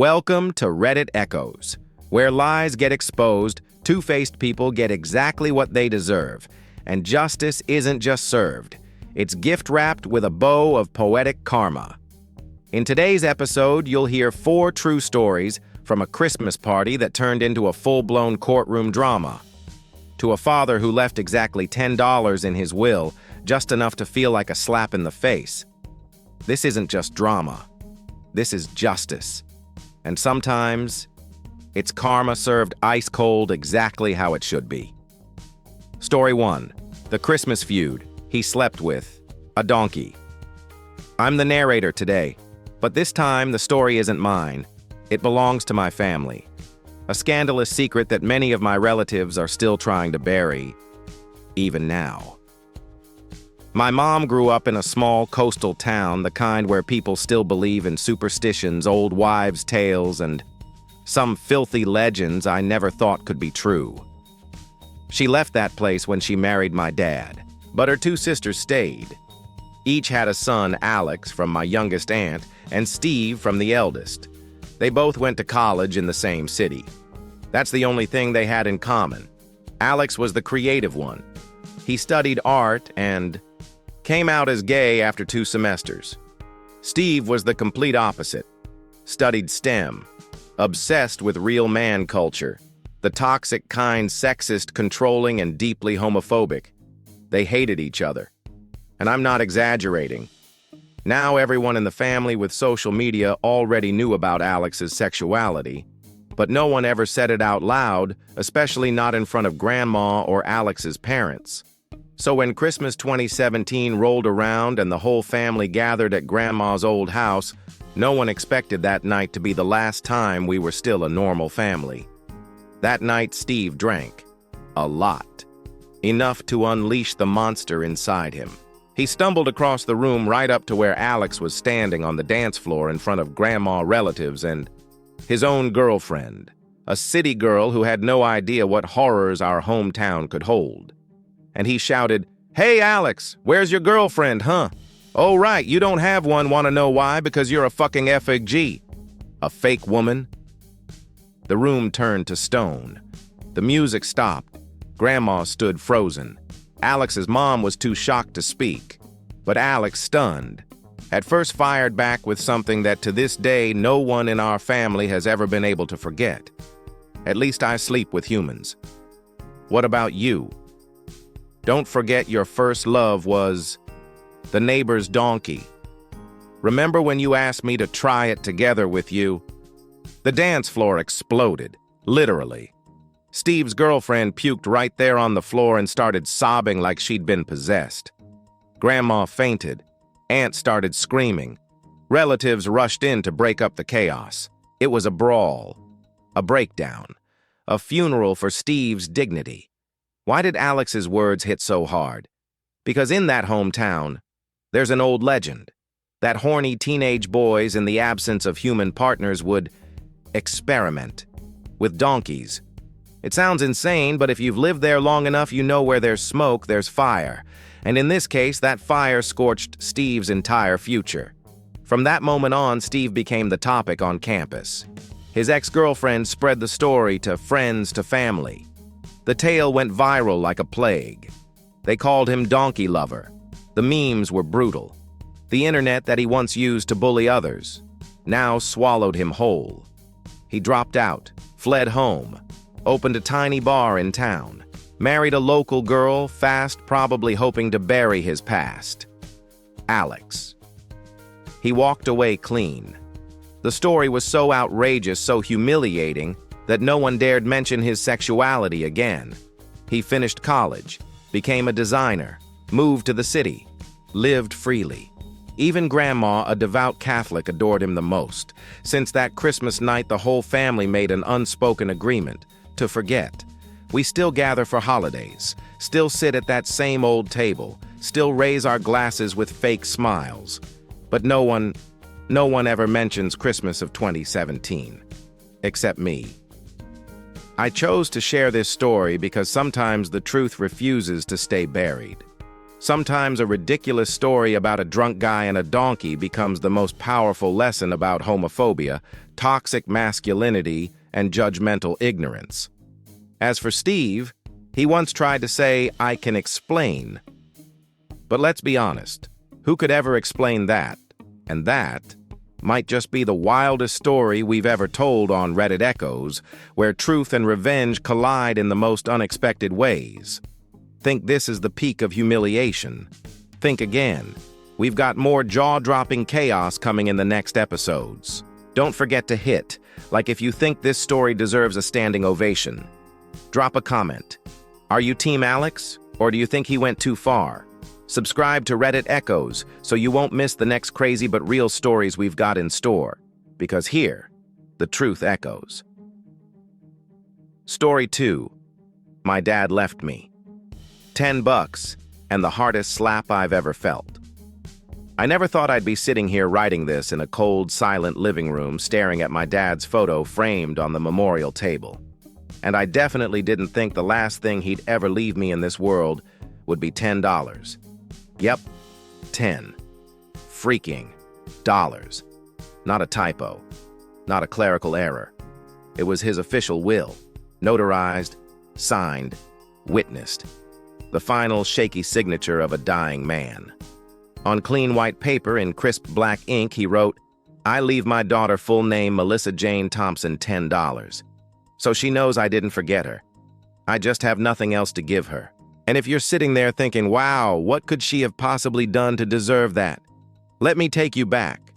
Welcome to Reddit Echoes, where lies get exposed, two-faced people get exactly what they deserve, and justice isn't just served. It's gift-wrapped with a bow of poetic karma. In today's episode, you'll hear 4 true stories from a Christmas party that turned into a full-blown courtroom drama, to a father who left exactly $10 in his will, just enough to feel like a slap in the face. This isn't just drama. This is justice. And sometimes, it's karma served ice-cold exactly how it should be. Story 1. The Christmas Feud he slept with a donkey. I'm the narrator today, but this time the story isn't mine. It belongs to my family. A scandalous secret that many of my relatives are still trying to bury, even now. My mom grew up in a small coastal town, the kind where people still believe in superstitions, old wives' tales, and some filthy legends I never thought could be true. She left that place when she married my dad, but her 2 sisters stayed. Each had a son, Alex, from my youngest aunt, and Steve from the eldest. They both went to college in the same city. That's the only thing they had in common. Alex was the creative one. He studied art and came out as gay after 2 semesters. Steve was the complete opposite. Studied STEM, obsessed with real man culture, the toxic kind, sexist, controlling, and deeply homophobic. They hated each other. And I'm not exaggerating. Now everyone in the family with social media already knew about Alex's sexuality, but no one ever said it out loud, especially not in front of Grandma or Alex's parents. So when Christmas 2017 rolled around and the whole family gathered at Grandma's old house, no one expected that night to be the last time we were still a normal family. That night, Steve drank. A lot. Enough to unleash the monster inside him. He stumbled across the room right up to where Alex was standing on the dance floor in front of Grandma relatives and his own girlfriend, a city girl who had no idea what horrors our hometown could hold. And he shouted, "Hey, Alex, where's your girlfriend, huh? Oh, right, you don't have one, wanna know why? Because you're a fucking FG. A fake woman?" The room turned to stone. The music stopped. Grandma stood frozen. Alex's mom was too shocked to speak, but Alex, stunned, at first fired back with something that to this day no one in our family has ever been able to forget. At least I sleep with humans. What about you? Don't forget your first love was the neighbor's donkey. Remember when you asked me to try it together with you? The dance floor exploded, literally. Steve's girlfriend puked right there on the floor and started sobbing like she'd been possessed. Grandma fainted. Aunt started screaming. Relatives rushed in to break up the chaos. It was a brawl, a breakdown, a funeral for Steve's dignity. Why did Alex's words hit so hard? Because in that hometown, there's an old legend that horny teenage boys in the absence of human partners would experiment with donkeys. It sounds insane, but if you've lived there long enough, you know where there's smoke, there's fire. And in this case, that fire scorched Steve's entire future. From that moment on, Steve became the topic on campus. His ex-girlfriend spread the story to friends, to family. The tale went viral like a plague. They called him Donkey Lover. The memes were brutal. The internet that he once used to bully others now swallowed him whole. He dropped out, fled home, opened a tiny bar in town, married a local girl, fast, probably hoping to bury his past. Alex. He walked away clean. The story was so outrageous, so humiliating, that no one dared mention his sexuality again. He finished college, became a designer, moved to the city, lived freely. Even Grandma, a devout Catholic, adored him the most. Since that Christmas night, the whole family made an unspoken agreement to forget. We still gather for holidays, still sit at that same old table, still raise our glasses with fake smiles. But no one ever mentions Christmas of 2017, except me. I chose to share this story because sometimes the truth refuses to stay buried. Sometimes a ridiculous story about a drunk guy and a donkey becomes the most powerful lesson about homophobia, toxic masculinity, and judgmental ignorance. As for Steve, he once tried to say, "I can explain." But let's be honest, who could ever explain that? And that might just be the wildest story we've ever told on Reddit Echoes, where truth and revenge collide in the most unexpected ways. Think this is the peak of humiliation? Think again. We've got more jaw-dropping chaos coming in the next episodes. Don't forget to hit like if you think this story deserves a standing ovation. Drop a comment. Are you Team Alex, or do you think he went too far? Subscribe to Reddit Echoes so you won't miss the next crazy but real stories we've got in store, because here, the truth echoes. Story 2. My dad left me. $10 and the hardest slap I've ever felt. I never thought I'd be sitting here writing this in a cold, silent living room staring at my dad's photo framed on the memorial table. And I definitely didn't think the last thing he'd ever leave me in this world would be $10. Yep, 10 freaking dollars. Not a typo, not a clerical error. It was his official will, notarized, signed, witnessed. The final shaky signature of a dying man. On clean white paper in crisp black ink, he wrote, "I leave my daughter full name Melissa Jane Thompson $10. So she knows I didn't forget her. I just have nothing else to give her." And if you're sitting there thinking, wow, what could she have possibly done to deserve that? Let me take you back.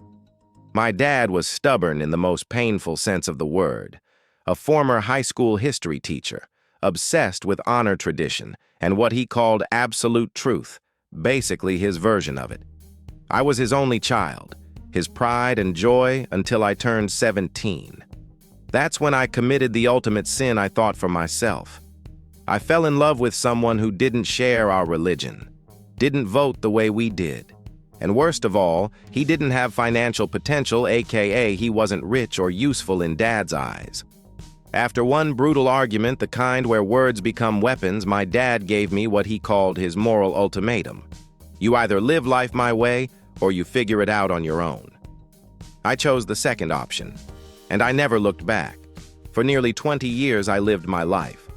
My dad was stubborn in the most painful sense of the word. A former high school history teacher, obsessed with honor tradition and what he called absolute truth, basically his version of it. I was his only child, his pride and joy until I turned 17. That's when I committed the ultimate sin I thought for myself. I fell in love with someone who didn't share our religion, didn't vote the way we did. And worst of all, he didn't have financial potential, aka he wasn't rich or useful in Dad's eyes. After one brutal argument, the kind where words become weapons, my dad gave me what he called his moral ultimatum. You either live life my way, or you figure it out on your own. I chose the second option, and I never looked back. For nearly 20 years, I lived my life.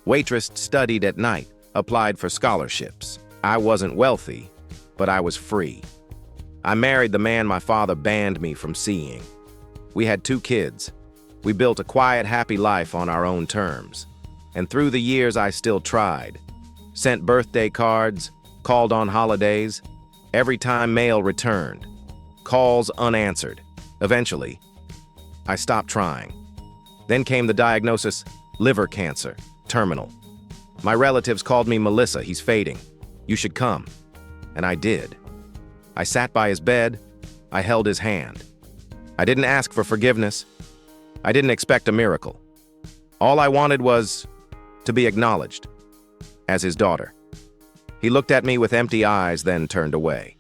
Waitressed, studied at night, applied for scholarships. I wasn't wealthy, but I was free. I married the man my father banned me from seeing. We had 2 kids. We built a quiet, happy life on our own terms. And through the years, I still tried. Sent birthday cards, called on holidays. Every time mail returned. Calls unanswered. Eventually, I stopped trying. Then came the diagnosis, liver cancer. Terminal. My relatives called me, "Melissa, he's fading. You should come." And I did. I sat by his bed. I held his hand. I didn't ask for forgiveness. I didn't expect a miracle. All I wanted was to be acknowledged as his daughter. He looked at me with empty eyes, then turned away.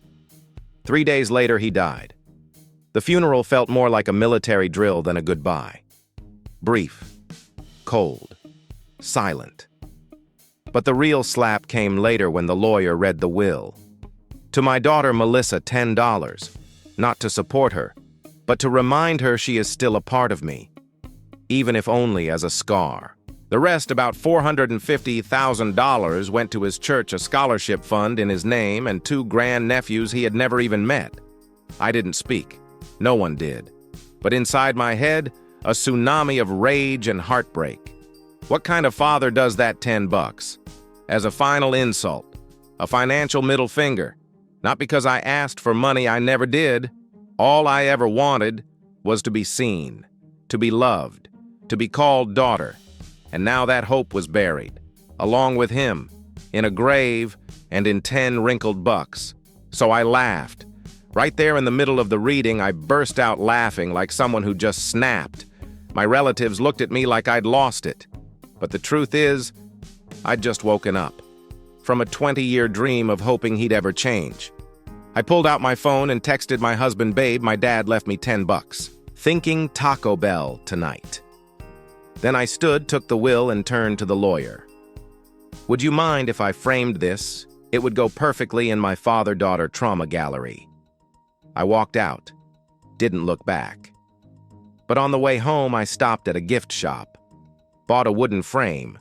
3 days later, he died. The funeral felt more like a military drill than a goodbye. Brief, cold, silent. But the real slap came later when the lawyer read the will. To my daughter Melissa, $10, not to support her, but to remind her she is still a part of me, even if only as a scar. The rest, about $450,000, went to his church, a scholarship fund in his name, and 2 grandnephews he had never even met. I didn't speak. No one did. But inside my head, a tsunami of rage and heartbreak. What kind of father does that $10? As a final insult, a financial middle finger. Not because I asked for money I never did. All I ever wanted was to be seen, to be loved, to be called daughter. And now that hope was buried, along with him, in a grave and in 10 wrinkled bucks. So I laughed. Right there in the middle of the reading, I burst out laughing like someone who just snapped. My relatives looked at me like I'd lost it. But the truth is, I'd just woken up from a 20-year dream of hoping he'd ever change. I pulled out my phone and texted my husband, "Babe, my dad left me $10. Thinking Taco Bell tonight." Then I stood, took the will, and turned to the lawyer. "Would you mind if I framed this It would go perfectly in my father-daughter trauma gallery. I walked out, didn't look back. But on the way home, I stopped at a gift shop, bought a wooden frame,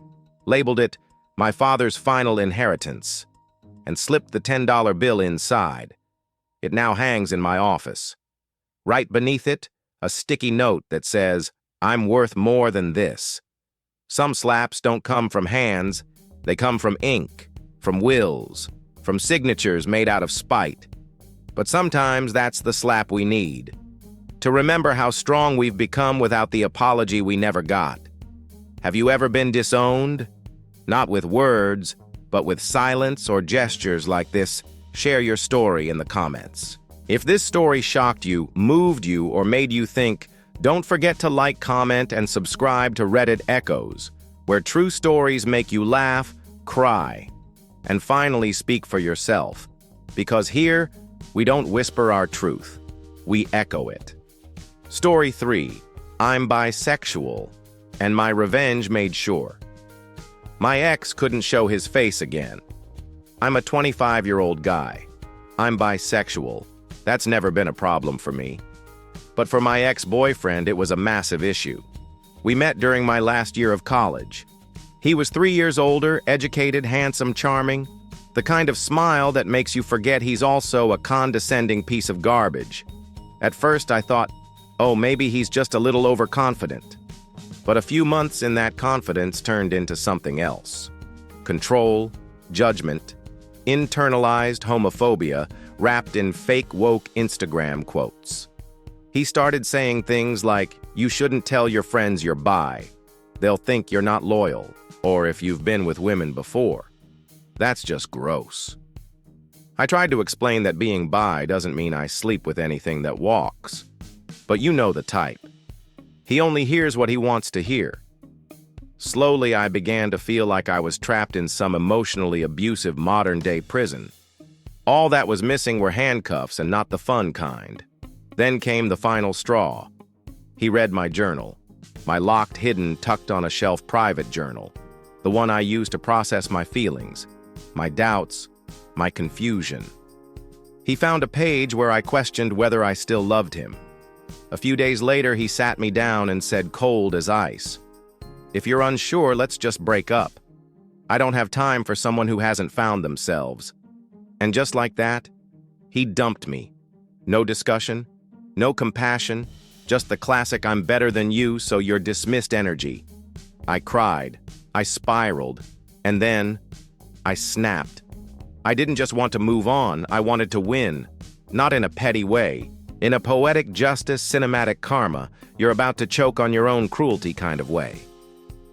labeled it "My Father's Final Inheritance," and slipped the $10 bill inside. It now hangs in my office. Right beneath it, a sticky note that says, "I'm worth more than this." Some slaps don't come from hands, they come from ink, from wills, from signatures made out of spite. But sometimes that's the slap we need, to remember how strong we've become without the apology we never got. Have you ever been disowned? Not with words, but with silence or gestures like this. Share your story in the comments. If this story shocked you, moved you, or made you think, don't forget to like, comment, and subscribe to Reddit Echoes, where true stories make you laugh, cry, and finally speak for yourself. Because here, we don't whisper our truth, we echo it. Story 3, I'm bisexual, and my revenge made sure. My ex couldn't show his face again. I'm a 25-year-old guy. I'm bisexual. That's never been a problem for me. But for my ex-boyfriend, it was a massive issue. We met during my last year of college. He was 3 years older, educated, handsome, charming, the kind of smile that makes you forget he's also a condescending piece of garbage. At first, I thought, oh, maybe he's just a little overconfident. But a few months in that confidence turned into something else. Control, judgment, internalized homophobia wrapped in fake woke Instagram quotes. He started saying things like, you shouldn't tell your friends you're bi. They'll think you're not loyal, or if you've been with women before. That's just gross. I tried to explain that being bi doesn't mean I sleep with anything that walks. But you know the type. He only hears what he wants to hear. Slowly, I began to feel like I was trapped in some emotionally abusive modern-day prison. All that was missing were handcuffs, and not the fun kind. Then came the final straw. He read my journal, my locked, hidden, tucked on a shelf private journal, the one I used to process my feelings, my doubts, my confusion. He found a page where I questioned whether I still loved him. A few days later, he sat me down and said, cold as ice, if you're unsure, let's just break up. I don't have time for someone who hasn't found themselves. And just like that, he dumped me. No discussion, no compassion, just the classic I'm better than you, so you're dismissed energy. I cried, I spiraled, and then I snapped. I didn't just want to move on, I wanted to win. Not in a petty way. In a poetic justice, cinematic karma, you're about to choke on your own cruelty kind of way.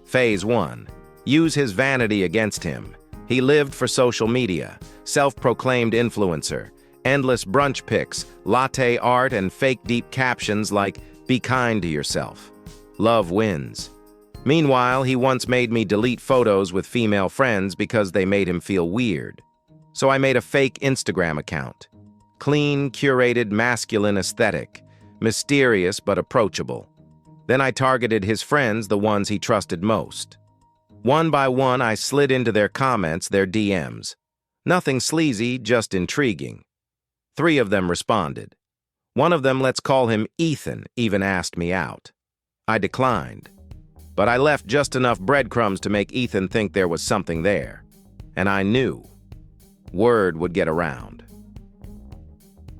Phase 1. Use his vanity against him. He lived for social media, self-proclaimed influencer, endless brunch pics, latte art, and fake deep captions like, be kind to yourself. Love wins. Meanwhile, he once made me delete photos with female friends because they made him feel weird. So I made a fake Instagram account. Clean, curated, masculine aesthetic, mysterious but approachable. Then I targeted his friends, the ones he trusted most. One by one, I slid into their comments, their DMs. Nothing sleazy, just intriguing. 3 of them responded. One of them, let's call him Ethan, even asked me out. I declined. But I left just enough breadcrumbs to make Ethan think there was something there. And I knew. Word would get around.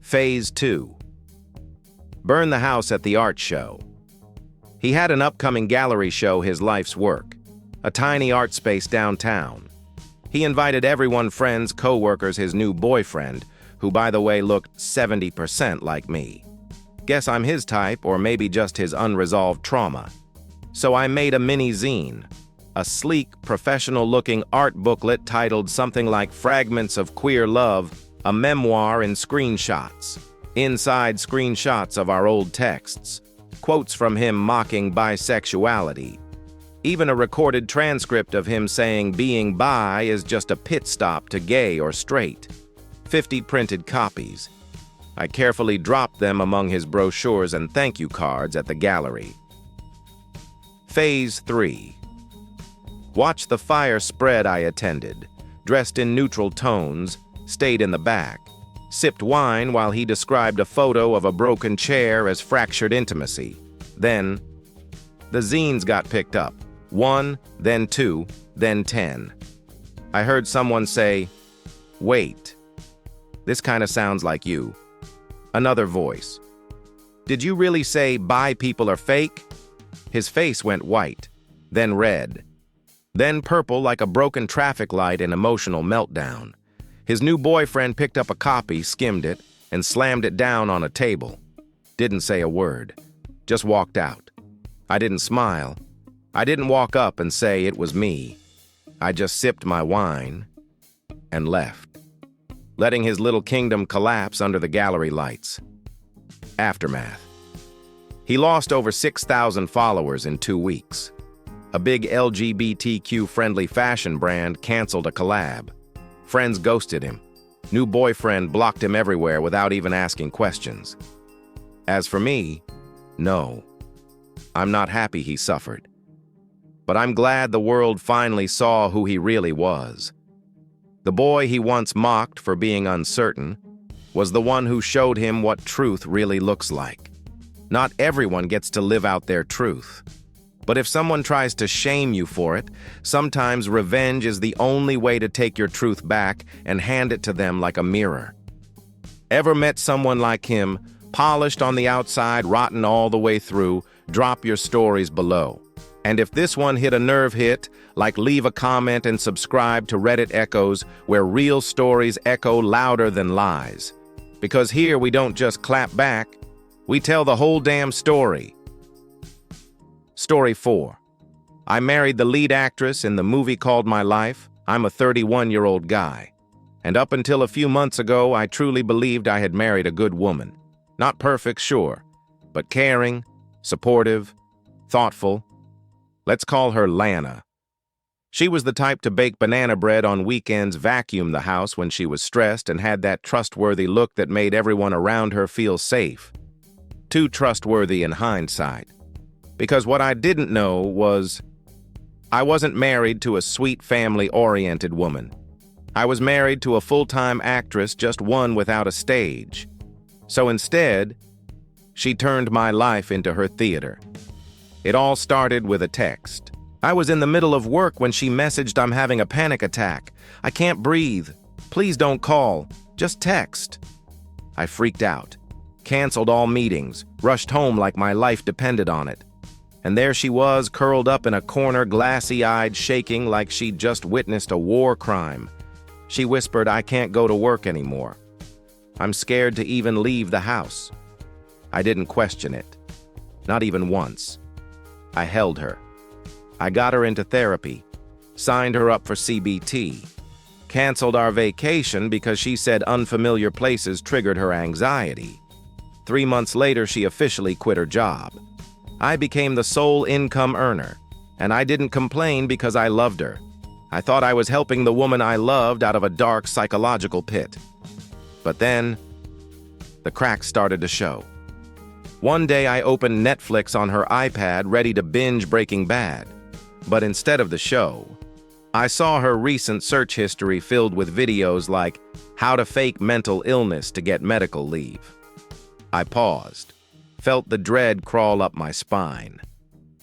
Phase 2. Burn the house at the art show. He had an upcoming gallery show his life's work, a tiny art space downtown. He invited everyone, friends, co-workers, his new boyfriend, who by the way looked 70% like me. Guess I'm his type, or maybe just his unresolved trauma. So I made a mini zine, a sleek, professional-looking art booklet titled something like Fragments of Queer Love, a memoir in screenshots. Inside, screenshots of our old texts, quotes from him mocking bisexuality, even a recorded transcript of him saying being bi is just a pit stop to gay or straight. 50 printed copies. I carefully dropped them among his brochures and thank you cards at the gallery. Phase 3. Watch the fire spread I attended. dressed in neutral tones, stayed in the back, sipped wine while he described a photo of a broken chair as fractured intimacy. Then, the zines got picked up. 1, then 2, then 10. I heard someone say, "Wait, this kind of sounds like you." Another voice, "Did you really say bi people are fake?" His face went white, then red, then purple like a broken traffic light in emotional meltdown. His new boyfriend picked up a copy, skimmed it, and slammed it down on a table. Didn't say a word, just walked out. I didn't smile. I didn't walk up and say it was me. I just sipped my wine and left, letting his little kingdom collapse under the gallery lights. Aftermath. He lost over 6,000 followers in 2 weeks. A big LGBTQ-friendly fashion brand canceled a collab. Friends ghosted him. New boyfriend blocked him everywhere without even asking questions. As for me, no. I'm not happy he suffered. But I'm glad the world finally saw who he really was. The boy he once mocked for being uncertain was the one who showed him what truth really looks like. Not everyone gets to live out their truth. But if someone tries to shame you for it, sometimes revenge is the only way to take your truth back and hand it to them like a mirror. Ever met someone like him, polished on the outside, rotten all the way through? Drop your stories below. And if this one hit a nerve hit, leave a comment and subscribe to Reddit Echoes, where real stories echo louder than lies. Because here we don't just clap back, we tell the whole damn story. Story 4. I married the lead actress in the movie called My Life. I'm a 31-year-old guy. And up until a few months ago, I truly believed I had married a good woman. Not perfect, sure, but caring, supportive, thoughtful. Let's call her Lana. She was the type to bake banana bread on weekends, vacuum the house when she was stressed, and had that trustworthy look that made everyone around her feel safe. Too trustworthy in hindsight. Because what I didn't know was, I wasn't married to a sweet family-oriented woman. I was married to a full-time actress, just one without a stage. So instead, she turned my life into her theater. It all started with a text. I was in the middle of work when she messaged, "I'm having a panic attack. I can't breathe. Please don't call. Just text." I freaked out, canceled all meetings, rushed home like my life depended on it. And there she was, curled up in a corner, glassy-eyed, shaking like she'd just witnessed a war crime. She whispered, "I can't go to work anymore. I'm scared to even leave the house." I didn't question it. Not even once. I held her. I got her into therapy, signed her up for CBT, canceled our vacation because she said unfamiliar places triggered her anxiety. 3 months later, she officially quit her job. I became the sole income earner, and I didn't complain because I loved her. I thought I was helping the woman I loved out of a dark psychological pit. But then, the cracks started to show. One day I opened Netflix on her iPad, ready to binge Breaking Bad. But instead of the show, I saw her recent search history filled with videos like how to fake mental illness to get medical leave. I paused, felt the dread crawl up my spine.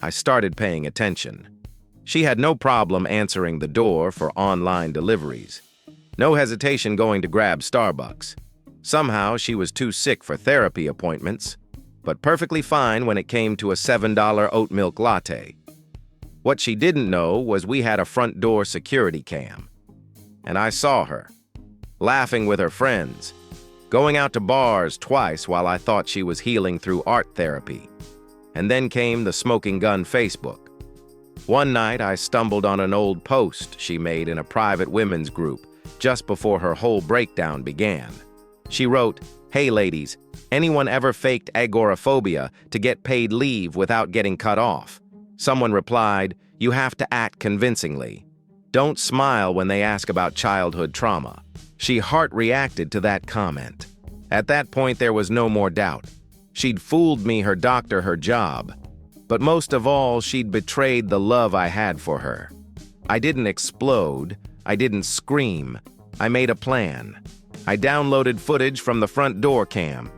I started paying attention. She had no problem answering the door for online deliveries. No hesitation going to grab Starbucks. Somehow she was too sick for therapy appointments, but perfectly fine when it came to a $7 oat milk latte. What she didn't know was we had a front door security cam. And I saw her, laughing with her friends, going out to bars twice while I thought she was healing through art therapy. And then came the smoking gun Facebook. One night I stumbled on an old post she made in a private women's group just before her whole breakdown began. She wrote, "Hey ladies, anyone ever faked agoraphobia to get paid leave without getting cut off?" Someone replied, "You have to act convincingly. Don't smile when they ask about childhood trauma." She heart-reacted to that comment. At that point, there was no more doubt. She'd fooled me, her doctor, her job. But most of all, she'd betrayed the love I had for her. I didn't explode. I didn't scream. I made a plan. I downloaded footage from the front door cam.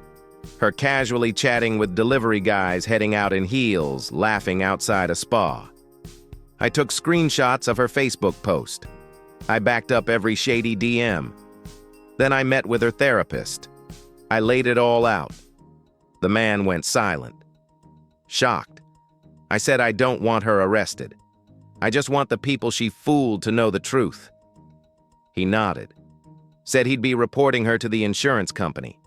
Her casually chatting with delivery guys heading out in heels, laughing outside a spa. I took screenshots of her Facebook post. I backed up every shady DM. Then I met with her therapist. I laid it all out. The man went silent. Shocked. I said I don't want her arrested. I just want the people she fooled to know the truth. He nodded. Said he'd be reporting her to the insurance company.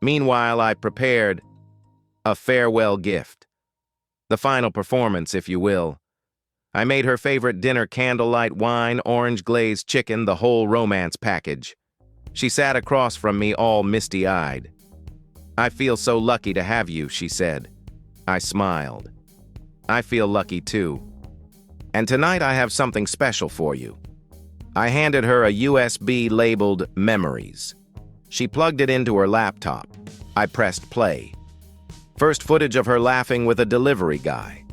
Meanwhile, I prepared a farewell gift. The final performance, if you will. I made her favorite dinner candlelight wine, orange glazed chicken, the whole romance package. She sat across from me all misty-eyed. I feel so lucky to have you, she said. I smiled. I feel lucky too. And tonight I have something special for you. I handed her a USB labeled Memories. She plugged it into her laptop. I pressed play. First footage of her laughing with a delivery guy.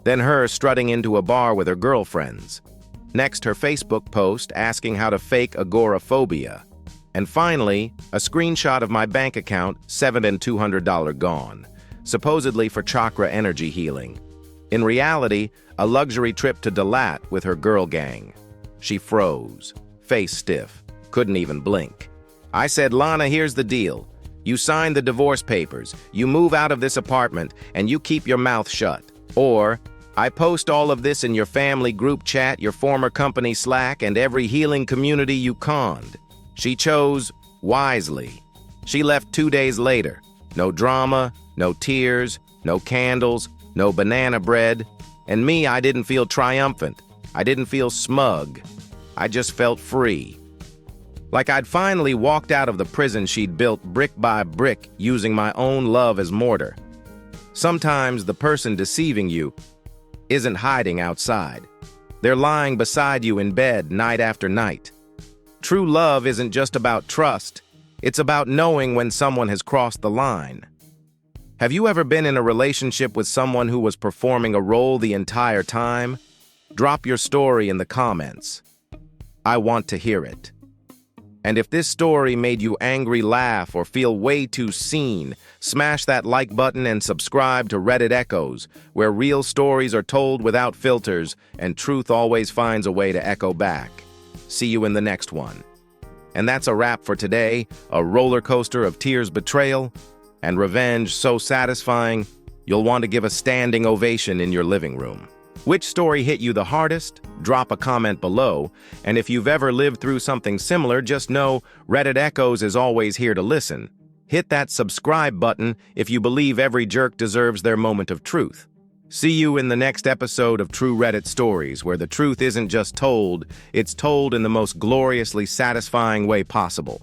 Then her strutting into a bar with her girlfriends. Next, her Facebook post asking how to fake agoraphobia. And finally, a screenshot of my bank account, $7,200 gone, supposedly for chakra energy healing. In reality, a luxury trip to Dalat with her girl gang. She froze, face stiff, couldn't even blink. I said, Lana, here's the deal. You sign the divorce papers, you move out of this apartment, and you keep your mouth shut. Or, I post all of this in your family group chat, your former company Slack, and every healing community you conned. She chose wisely. She left 2 days later. No drama, no tears, no candles, no banana bread. And me, I didn't feel triumphant. I didn't feel smug. I just felt free. Like I'd finally walked out of the prison she'd built brick by brick using my own love as mortar. Sometimes the person deceiving you isn't hiding outside. They're lying beside you in bed night after night. True love isn't just about trust. It's about knowing when someone has crossed the line. Have you ever been in a relationship with someone who was performing a role the entire time? Drop your story in the comments. I want to hear it. And if this story made you angry, laugh, or feel way too seen, smash that like button and subscribe to Reddit Echoes, where real stories are told without filters and truth always finds a way to echo back. See you in the next one. And that's a wrap for today, a roller coaster of tears, betrayal, and revenge so satisfying, you'll want to give a standing ovation in your living room. Which story hit you the hardest? Drop a comment below, and if you've ever lived through something similar, just know Reddit Echoes is always here to listen. Hit that subscribe button if you believe every jerk deserves their moment of truth. See you in the next episode of True Reddit Stories, where the truth isn't just told, it's told in the most gloriously satisfying way possible.